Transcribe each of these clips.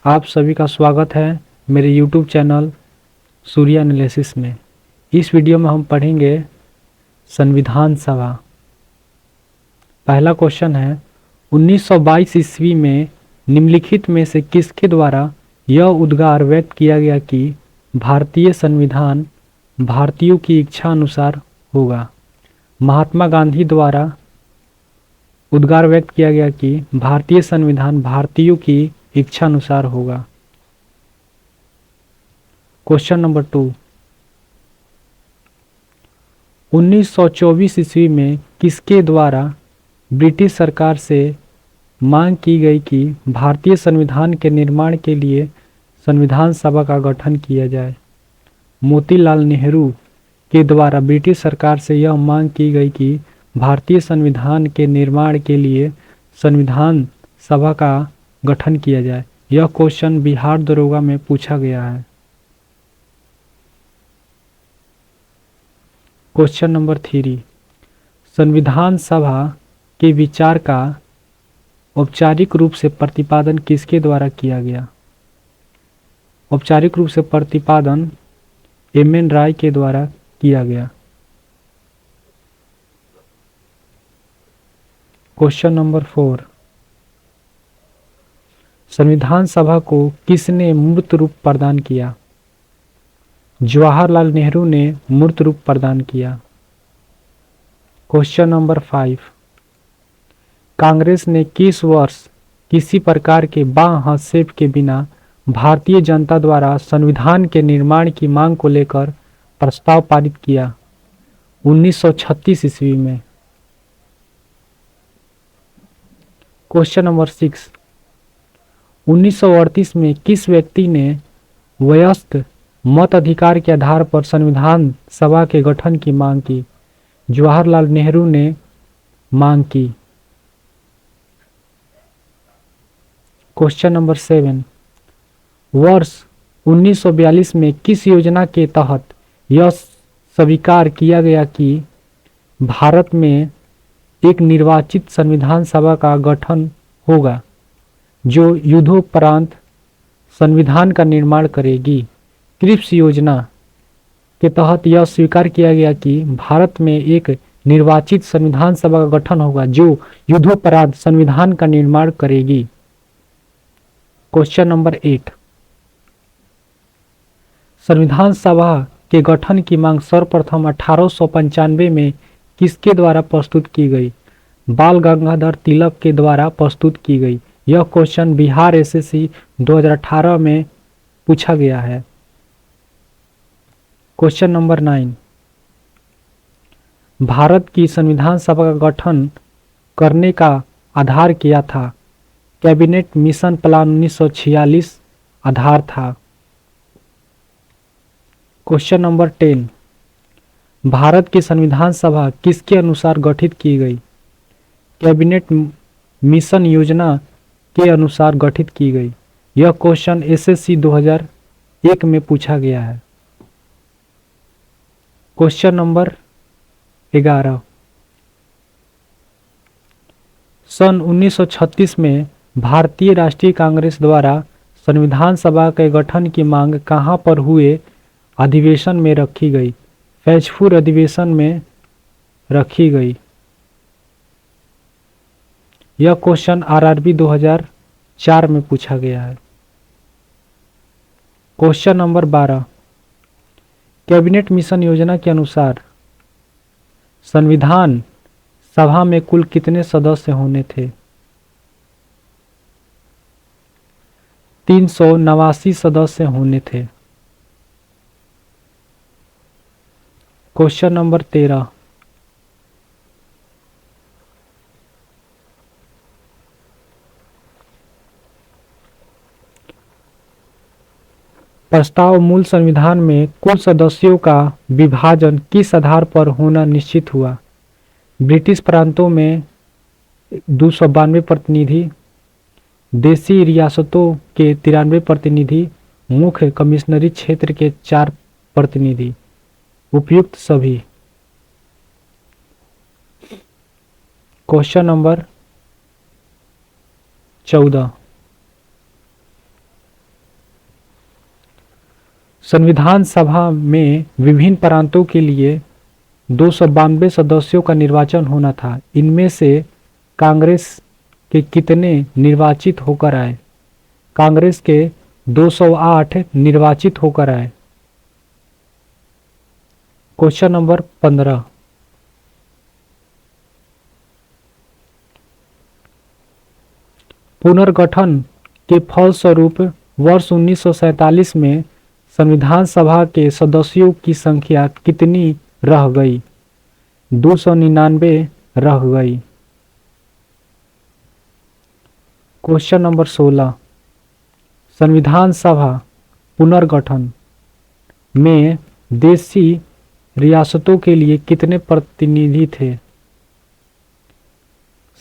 आप सभी का स्वागत है मेरे YouTube चैनल सूर्या एनालिसिस में। इस वीडियो में हम पढ़ेंगे संविधान सभा। पहला क्वेश्चन है 1922 ईस्वी में निम्नलिखित में से किसके द्वारा यह उद्गार व्यक्त किया गया कि भारतीय संविधान भारतीयों की इच्छा अनुसार होगा। महात्मा गांधी द्वारा उद्गार व्यक्त किया गया कि भारतीय संविधान भारतीयों की इच्छा अनुसार होगा। क्वेश्चन नंबर 2, 1924 ईस्वी में किसके द्वारा ब्रिटिश सरकार से मांग की गई कि भारतीय संविधान के निर्माण के लिए संविधान सभा का गठन किया जाए। मोतीलाल नेहरू के द्वारा ब्रिटिश सरकार से यह मांग की गई कि भारतीय संविधान के निर्माण के लिए संविधान सभा का गठन किया जाए। यह क्वेश्चन बिहार दरोगा में पूछा गया है। क्वेश्चन नंबर 3, संविधान सभा के विचार का औपचारिक रूप से प्रतिपादन किसके द्वारा किया गया। औपचारिक रूप से प्रतिपादन एम.एन. राय के द्वारा किया गया। क्वेश्चन नंबर 4, संविधान सभा को किसने मूर्त रूप प्रदान किया। जवाहरलाल नेहरू ने मूर्त रूप प्रदान किया। क्वेश्चन नंबर 5, कांग्रेस ने किस वर्ष किसी प्रकार के बाह्य हस्तक्षेप के बिना भारतीय जनता द्वारा संविधान के निर्माण की मांग को लेकर प्रस्ताव पारित किया। 1936 ईस्वी में। क्वेश्चन नंबर 6, 1938 में किस व्यक्ति ने वयस्क मत अधिकार के आधार पर संविधान सभा के गठन की मांग की। जवाहरलाल नेहरू ने मांग की। क्वेश्चन नंबर 7, वर्ष 1942 में किस योजना के तहत यह स्वीकार किया गया कि भारत में एक निर्वाचित संविधान सभा का गठन होगा जो युद्धोपरांत संविधान का निर्माण करेगी। क्रिप्स योजना के तहत यह स्वीकार किया गया कि भारत में एक निर्वाचित संविधान सभा का गठन होगा जो युद्धोपरांत संविधान का निर्माण करेगी। क्वेश्चन नंबर 8, संविधान सभा के गठन की मांग सर्वप्रथम 1895 में किसके द्वारा प्रस्तुत की गई। बाल गंगाधर तिलक के द्वारा प्रस्तुत की गई। यह क्वेश्चन बिहार एसएससी 2018 में पूछा गया है। क्वेश्चन नंबर 9, भारत की संविधान सभा का गठन करने का आधार क्या था। कैबिनेट मिशन प्लान 1946 आधार था। क्वेश्चन नंबर 10, भारत की संविधान सभा किसके अनुसार गठित की गई। कैबिनेट मिशन योजना के अनुसार गठित की गई। यह क्वेश्चन एसएससी 2001 में पूछा गया है। क्वेश्चन नंबर 11, सन 1936 में भारतीय राष्ट्रीय कांग्रेस द्वारा संविधान सभा के गठन की मांग कहां पर हुए अधिवेशन में रखी गई। फैजपुर अधिवेशन में रखी गई। यह क्वेश्चन आरआरबी 2004 में पूछा गया है। क्वेश्चन नंबर 12, कैबिनेट मिशन योजना के अनुसार संविधान सभा में कुल कितने सदस्य होने थे। 389 सदस्य होने थे। क्वेश्चन नंबर 13, प्रस्ताव मूल संविधान में कुल सदस्यों का विभाजन किस आधार पर होना निश्चित हुआ। ब्रिटिश प्रांतों में 292 प्रतिनिधि, देशी रियासतों के 93 प्रतिनिधि, मुख्य कमिश्नरी क्षेत्र के 4 प्रतिनिधि, उपयुक्त सभी। क्वेश्चन नंबर 14, संविधान सभा में विभिन्न प्रांतों के लिए 292 सदस्यों का निर्वाचन होना था। इनमें से कांग्रेस के कितने निर्वाचित होकर आए? कांग्रेस के 208 निर्वाचित होकर आए। क्वेश्चन नंबर 15, पुनर्गठन के फलस्वरूप वर्ष 1947 में संविधान सभा के सदस्यों की संख्या कितनी रह गई? 299 रह गई। क्वेश्चन नंबर 16, संविधान सभा पुनर्गठन में देशी रियासतों के लिए कितने प्रतिनिधि थे?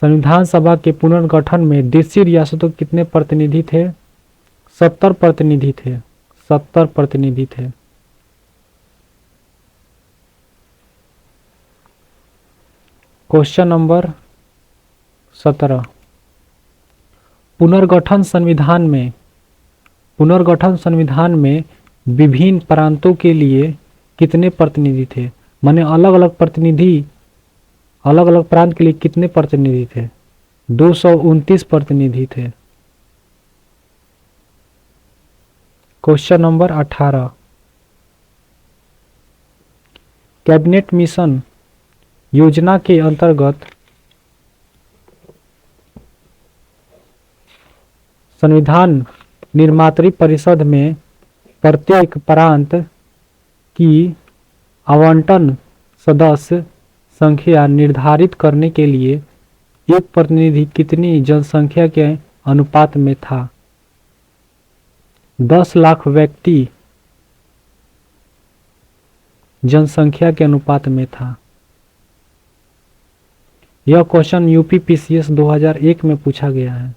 संविधान सभा के पुनर्गठन में देशी रियासतों के कितने प्रतिनिधि थे? 70 प्रतिनिधि थे। 70 प्रतिनिधि थे। क्वेश्चन नंबर 17, पुनर्गठन संविधान में विभिन्न प्रांतों के लिए कितने प्रतिनिधि थे? माने अलग अलग प्रांत के लिए कितने प्रतिनिधि थे? 229 प्रतिनिधि थे। क्वेश्चन नंबर 18, कैबिनेट मिशन योजना के अंतर्गत संविधान निर्मात्री परिषद में प्रत्येक प्रांत की आवंटन सदस्य संख्या निर्धारित करने के लिए एक प्रतिनिधि कितनी जनसंख्या के अनुपात में था? 10 लाख व्यक्ति जनसंख्या के अनुपात में था। यह क्वेश्चन यूपी पीसीएस 2001 में पूछा गया है।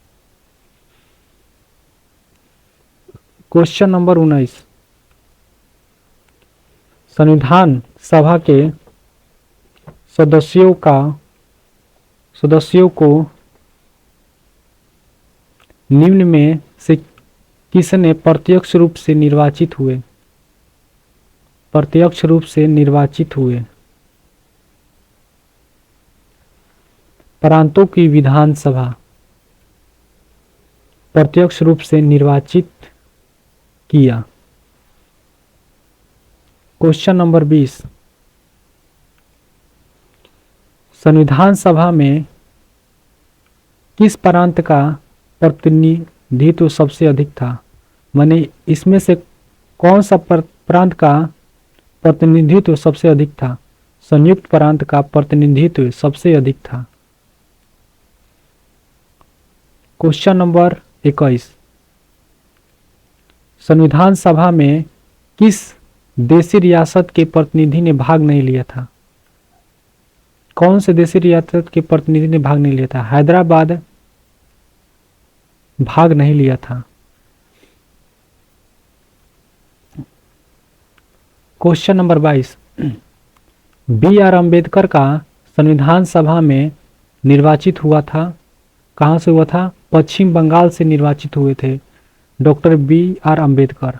क्वेश्चन नंबर 19, संविधान सभा के सदस्यों को निम्न में से किसने प्रत्यक्ष रूप से निर्वाचित हुए? प्रत्यक्ष रूप से निर्वाचित हुए। प्रांतों की विधानसभा प्रत्यक्ष रूप से निर्वाचित किया। क्वेश्चन नंबर 20, संविधान सभा में किस प्रांत का प्रतिनिधित्व सबसे अधिक था? माने इसमें से कौन सा प्रांत का प्रतिनिधित्व सबसे अधिक था? संयुक्त प्रांत का प्रतिनिधित्व सबसे अधिक था। क्वेश्चन नंबर 21, संविधान सभा में किस देशी रियासत के प्रतिनिधि ने भाग नहीं लिया था? कौन से देशी रियासत के प्रतिनिधि ने भाग नहीं लिया था? हैदराबाद भाग नहीं लिया था। Question number 22, B R. अम्बेडकर का संविधान सभा में निर्वाचित हुआ था। कहां से हुआ था? पश्चिम बंगाल से निर्वाचित हुए थे doctor B R. Ambedkar.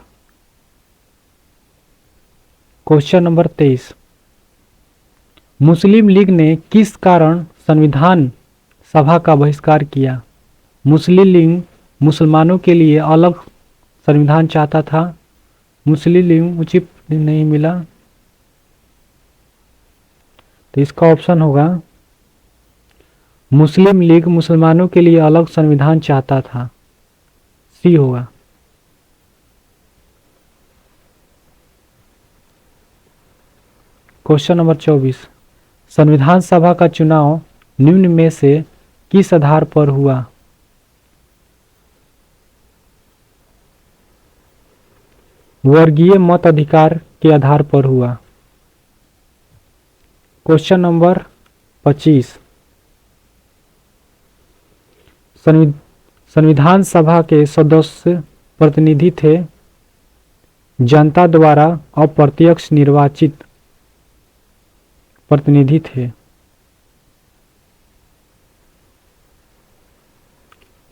Question number 23, Muslim League ने किस कारण संविधान सभा का बहिष्कार किया? मुस्लिम लीग मुसलमानों के लिए अलग संविधान चाहता था। मुस्लिम लीग उचित नहीं मिला, तो इसका ऑप्शन होगा मुस्लिम लीग मुसलमानों के लिए अलग संविधान चाहता था, सी होगा। क्वेश्चन नंबर 24, संविधान सभा का चुनाव निम्न में से किस आधार पर हुआ? वर्गीय मत अधिकार के आधार पर हुआ। क्वेश्चन नंबर 25, संविधान सभा के सदस्य प्रतिनिधि थे जनता द्वारा अप्रत्यक्ष निर्वाचित प्रतिनिधि थे।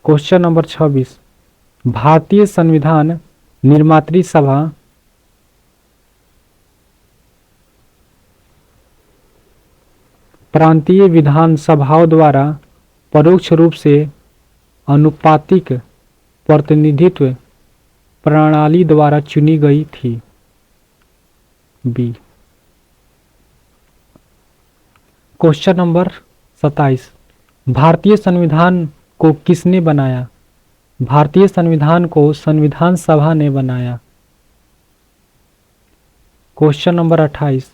क्वेश्चन नंबर 26, भारतीय संविधान निर्मात्री सभा प्रांतीय विधान सभाओं द्वारा परोक्ष रूप से अनुपातिक प्रतिनिधित्व प्रणाली द्वारा चुनी गई थी। बी। क्वेश्चन नंबर 27, भारतीय संविधान को किसने बनाया? भारतीय संविधान को संविधान सभा ने बनाया। क्वेश्चन नंबर 28,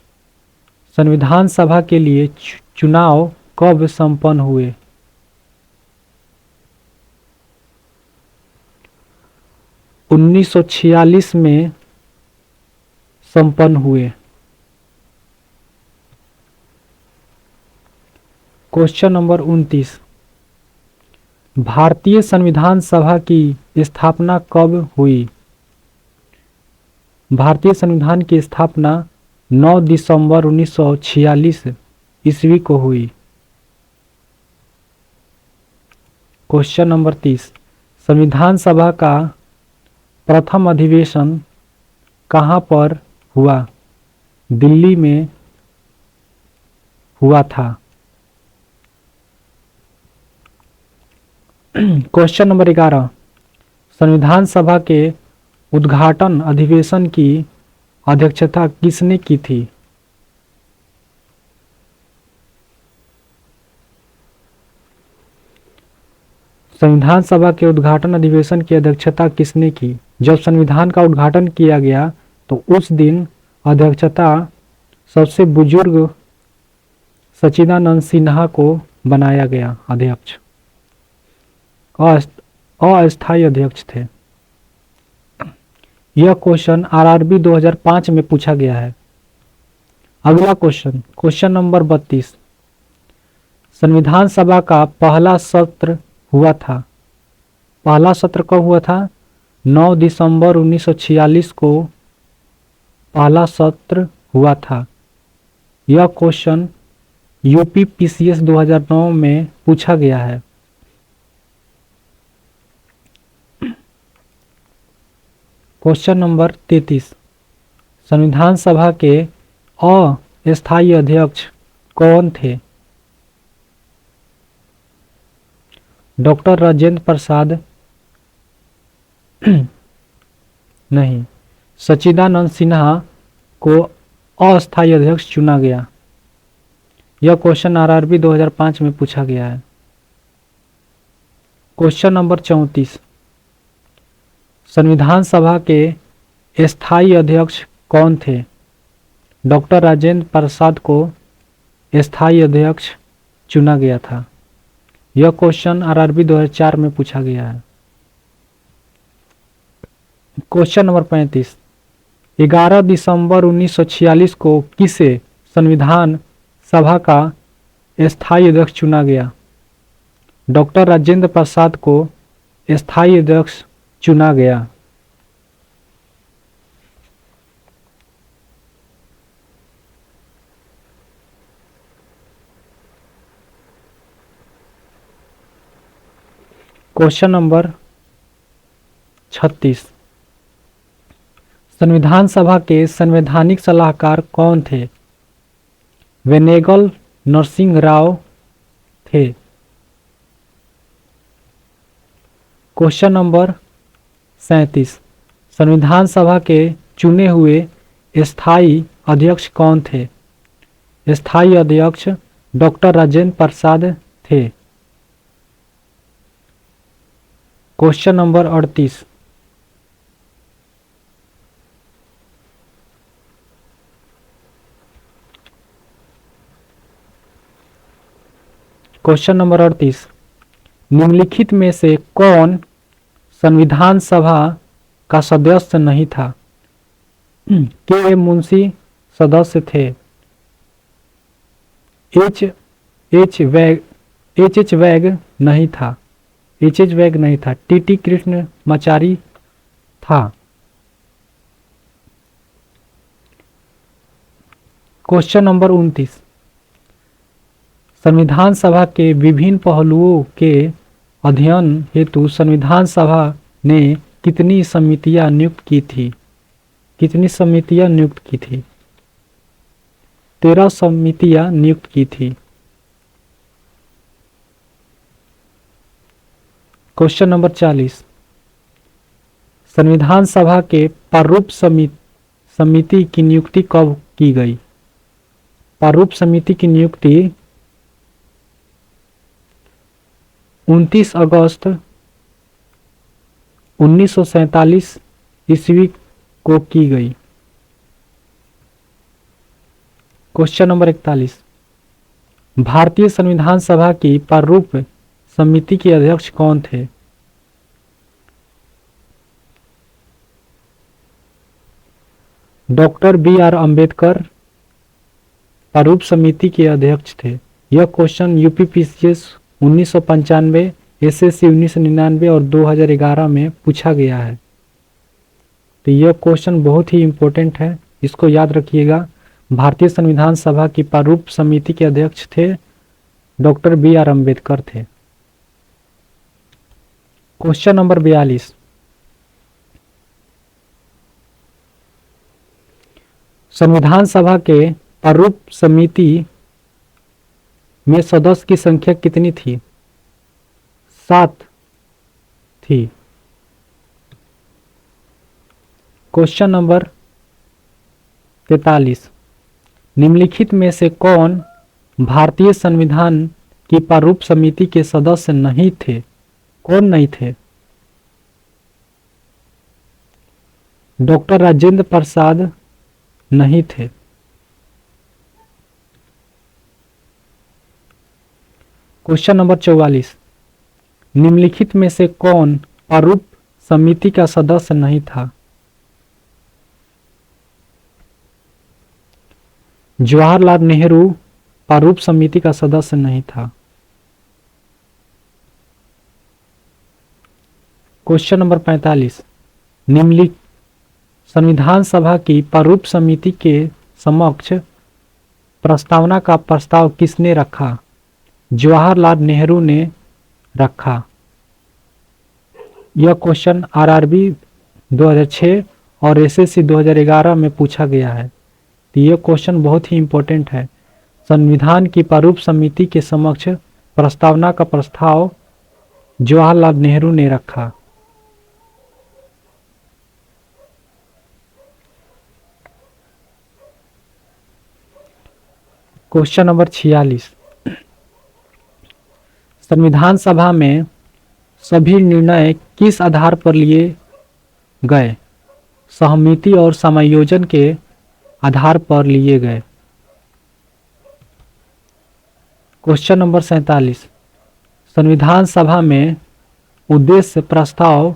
संविधान सभा के लिए चुनाव कब संपन्न हुए? उन्नीस सौ 46 में संपन्न हुए। क्वेश्चन नंबर 29, भारतीय संविधान सभा की स्थापना कब हुई? भारतीय संविधान की स्थापना 9 दिसंबर 1946 ईस्वी को हुई। क्वेश्चन नंबर 30, संविधान सभा का प्रथम अधिवेशन कहाँ पर हुआ? दिल्ली में हुआ था। क्वेश्चन नंबर 11, संविधान सभा के उद्घाटन अधिवेशन की अध्यक्षता किसने की थी? संविधान सभा के उद्घाटन अधिवेशन की अध्यक्षता किसने की? जब संविधान का उद्घाटन किया गया तो उस दिन अध्यक्षता सबसे बुजुर्ग सच्चिदानंद सिन्हा को बनाया गया अध्यक्ष। अस्थायी अध्यक्ष थे। यह क्वेश्चन आरआरबी 2005 में पूछा गया है। अगला क्वेश्चन, क्वेश्चन नंबर 32, संविधान सभा का पहला सत्र हुआ था। पहला सत्र कब हुआ था? 9 दिसंबर 1946 को पहला सत्र हुआ था। यह क्वेश्चन यूपी पीसीएस 2009 में पूछा गया है। क्वेश्चन नंबर 33, संविधान सभा के अस्थायी अध्यक्ष कौन थे? डॉक्टर राजेंद्र प्रसाद नहीं, सच्चिदानंद सिन्हा को अस्थायी अध्यक्ष चुना गया। यह क्वेश्चन आरआरबी 2005 में पूछा गया है। क्वेश्चन नंबर 34, संविधान सभा के स्थायी अध्यक्ष कौन थे? डॉक्टर राजेंद्र प्रसाद को स्थायी अध्यक्ष चुना गया था। यह क्वेश्चन आरआरबी 2004 में पूछा गया है। क्वेश्चन नंबर 35, 11 दिसंबर 1946 को किसे संविधान सभा का स्थायी अध्यक्ष चुना गया? डॉक्टर राजेंद्र प्रसाद को स्थायी अध्यक्ष चुना गया। क्वेश्चन नंबर 36, संविधान सभा के संवैधानिक सलाहकार कौन थे? वेनेगल नरसिंह राव थे। क्वेश्चन नंबर 37, संविधान सभा के चुने हुए स्थायी अध्यक्ष कौन थे? स्थायी अध्यक्ष डॉक्टर राजेंद्र प्रसाद थे। क्वेश्चन नंबर 38, क्वेश्चन नंबर 38, निम्नलिखित में से कौन संविधान सभा का सदस्य नहीं था? के मुंशी सदस्य थे। एच एच वैग नहीं था। एच वैग नहीं था। टी कृष्ण माचारी था। क्वेश्चन नंबर 29, संविधान सभा के विभिन्न पहलुओं के अध्ययन हेतु संविधान सभा ने कितनी समितियां नियुक्त की थी? कितनी समितियां नियुक्त की थी? 13 समितियां नियुक्त की थी। क्वेश्चन नंबर 40, संविधान सभा के प्रारूप समिति की नियुक्ति कब की गई? प्रारूप समिति की नियुक्ति 29 अगस्त 1947 ईस्वी को की गई। क्वेश्चन नंबर 41, भारतीय संविधान सभा की प्रारूप समिति के अध्यक्ष कौन थे? Doctor B R. अम्बेडकर प्रारूप समिति के अध्यक्ष थे। यह क्वेश्चन यूपीपीसीएस 1995, एसएससी 1999 और 2011 में पूछा गया है। तो यह क्वेश्चन बहुत ही इंपॉर्टेंट है, इसको याद रखिएगा। भारतीय संविधान सभा की प्रारूप समिति के अध्यक्ष थे डॉक्टर बी.आर. अम्बेडकर थे। क्वेश्चन नंबर 42, संविधान सभा के प्रारूप समिति में सदस्य की संख्या कितनी थी? 7 थी। क्वेश्चन नंबर 43, निम्नलिखित में से कौन भारतीय संविधान की प्रारूप समिति के सदस्य नहीं थे? कौन नहीं थे? डॉक्टर राजेंद्र प्रसाद नहीं थे। क्वेश्चन नंबर 44, निम्नलिखित में से कौन प्रारूप समिति का सदस्य नहीं था? जवाहरलाल नेहरू प्रारूप समिति का सदस्य नहीं था। क्वेश्चन नंबर 45, निम्नलिखित संविधान सभा की प्रारूप समिति के समक्ष प्रस्तावना का प्रस्ताव किसने रखा? जवाहरलाल नेहरू ने रखा। यह क्वेश्चन आरआरबी 2006 और एसएससी 2011 में पूछा गया है। तो यह क्वेश्चन बहुत ही इंपॉर्टेंट है। संविधान की प्रारूप समिति के समक्ष प्रस्तावना का प्रस्ताव जवाहरलाल नेहरू ने रखा। क्वेश्चन नंबर 46, संविधान सभा में सभी निर्णय किस आधार पर लिए गए? सहमति और समायोजन के आधार पर लिए गए। क्वेश्चन नंबर 47, संविधान सभा में उद्देश्य प्रस्ताव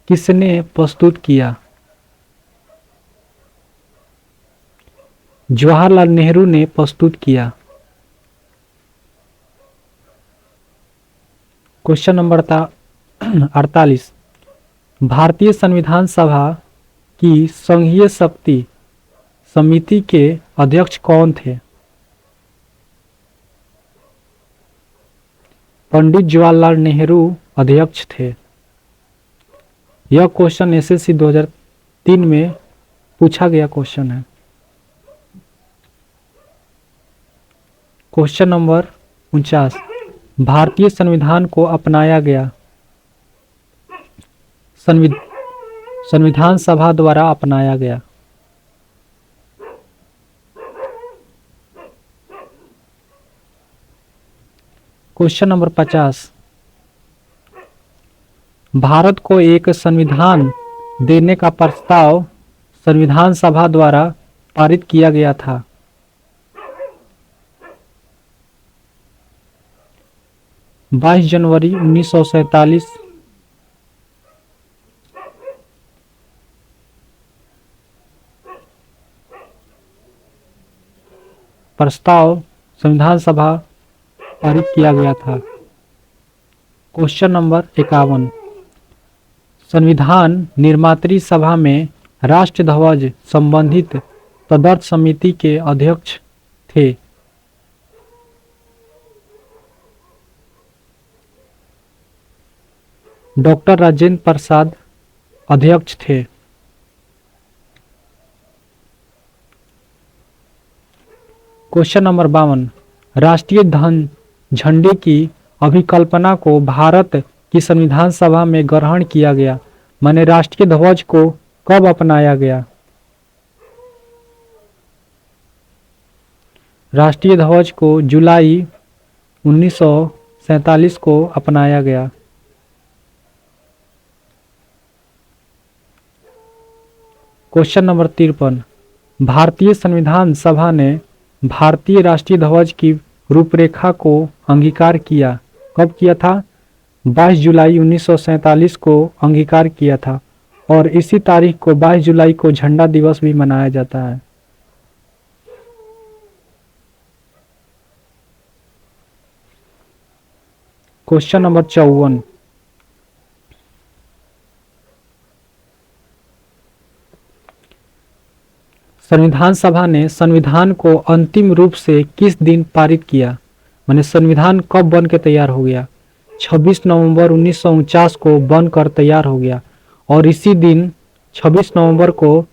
किसने प्रस्तुत किया? जवाहरलाल नेहरू ने प्रस्तुत किया। क्वेश्चन नंबर 48, भारतीय संविधान सभा की संघीय शक्ति समिति के अध्यक्ष कौन थे? पंडित जवाहरलाल नेहरू अध्यक्ष थे। यह क्वेश्चन एसएससी 2003 में पूछा गया क्वेश्चन है। क्वेश्चन नंबर 49, भारतीय संविधान को अपनाया गया। संविधान सभा द्वारा अपनाया गया। क्वेश्चन नंबर 50, भारत को एक संविधान देने का प्रस्ताव संविधान सभा द्वारा पारित किया गया था। बाईस जनवरी 1947 प्रस्ताव संविधान सभा पारित किया गया था। क्वेश्चन नंबर 51, संविधान निर्मात्री सभा में राष्ट्र ध्वज संबंधित तदर्थ समिति के अध्यक्ष थे। डॉक्टर राजेंद्र प्रसाद अध्यक्ष थे। क्वेश्चन नंबर 52, राष्ट्रीय झंडे की अभिकल्पना को भारत कि संविधान सभा में ग्रहण किया गया? माने राष्ट्रीय ध्वज को कब अपनाया गया? राष्ट्रीय ध्वज को जुलाई 1947 को अपनाया गया। क्वेश्चन नंबर 53, भारतीय संविधान सभा ने भारतीय राष्ट्रीय ध्वज की रूपरेखा को अंगीकार किया। कब किया था? 22 जुलाई 1947 को अंगीकार किया था और इसी तारीख को 22 जुलाई को झंडा दिवस भी मनाया जाता है। क्वेश्चन नंबर 54, संविधान सभा ने संविधान को अंतिम रूप से किस दिन पारित किया? माने संविधान कब बन के तैयार हो गया? 26 नवंबर 1949 को बनकर तैयार हो गया और इसी दिन 26 नवंबर को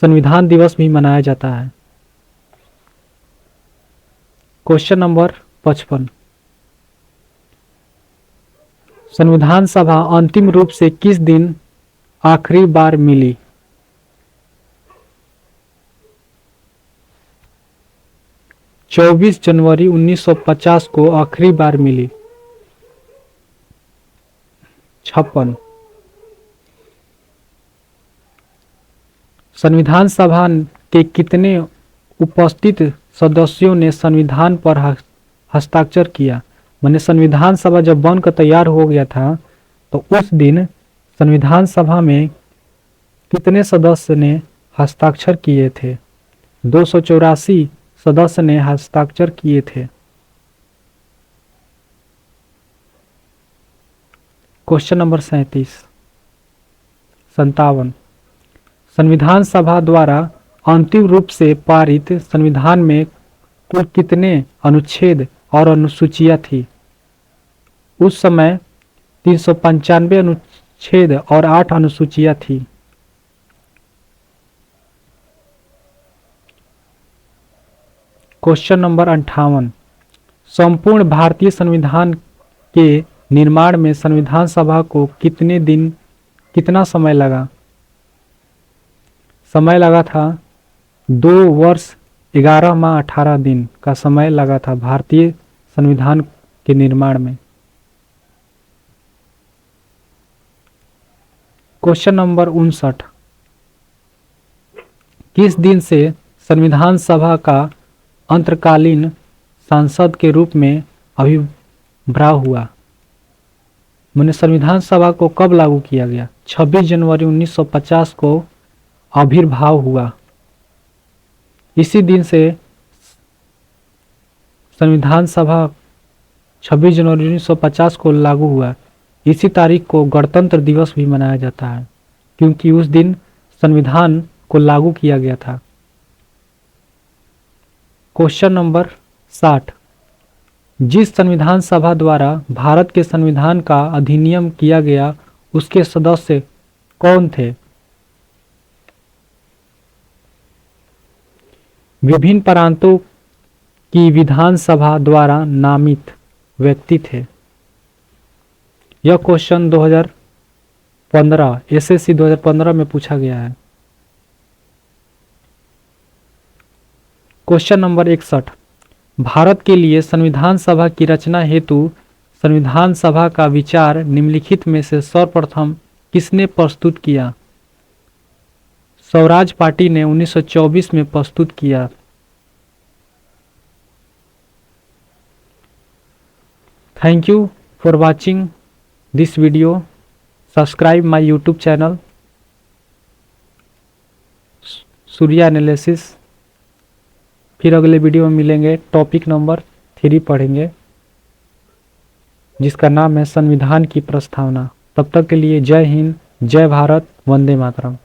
संविधान दिवस भी मनाया जाता है। क्वेश्चन नंबर 55, संविधान सभा अंतिम रूप से किस दिन आखिरी बार मिली? 24 जनवरी 1950 को आखिरी बार मिली। 56, संविधान सभा के कितने उपस्थित सदस्यों ने संविधान पर हस्ताक्षर किया? माने संविधान सभा जब बनकर तैयार हो गया था तो उस दिन संविधान सभा में कितने सदस्य ने हस्ताक्षर किए थे? 284 सदस्य ने हस्ताक्षर किए थे। क्वेश्चन नंबर 57, संविधान सभा द्वारा अंतिम रूप से पारित संविधान में कुल कितने अनुच्छेद और अनुसूचियां थी? उस समय 395 अनुच्छेद और 8 अनुसूचियां थी। क्वेश्चन नंबर 58, संपूर्ण भारतीय संविधान के निर्माण में संविधान सभा को कितना समय लगा? समय लगा था 2 वर्ष 11 माह 18 दिन का समय लगा था भारतीय संविधान के निर्माण में। क्वेश्चन नंबर 59, किस दिन से संविधान सभा का अंतकालीन सांसद के रूप में आविर्भाव हुआ? मैंने संविधान सभा को कब लागू किया गया? 26 जनवरी 1950 को आविर्भाव हुआ। इसी दिन से संविधान सभा 26 जनवरी 1950 को लागू हुआ। इसी तारीख को गणतंत्र दिवस भी मनाया जाता है क्योंकि उस दिन संविधान को लागू किया गया था। क्वेश्चन नंबर 60, जिस संविधान सभा द्वारा भारत के संविधान का अधिनियम किया गया उसके सदस्य कौन थे? विभिन्न प्रांतों की विधानसभा द्वारा नामित व्यक्ति थे। यह क्वेश्चन 2015 एसएससी 2015 में पूछा गया है। क्वेश्चन नंबर 61, भारत के लिए संविधान सभा की रचना हेतु संविधान सभा का विचार निम्नलिखित में से सर्वप्रथम किसने प्रस्तुत किया? स्वराज पार्टी ने 1924 में प्रस्तुत किया। Thank you for watching this video. Subscribe my YouTube channel Surya analysis. फिर अगले वीडियो में मिलेंगे, टॉपिक नंबर 3 पढ़ेंगे जिसका नाम है संविधान की प्रस्तावना। तब तक के लिए जय हिंद, जय भारत, वंदे मातरम।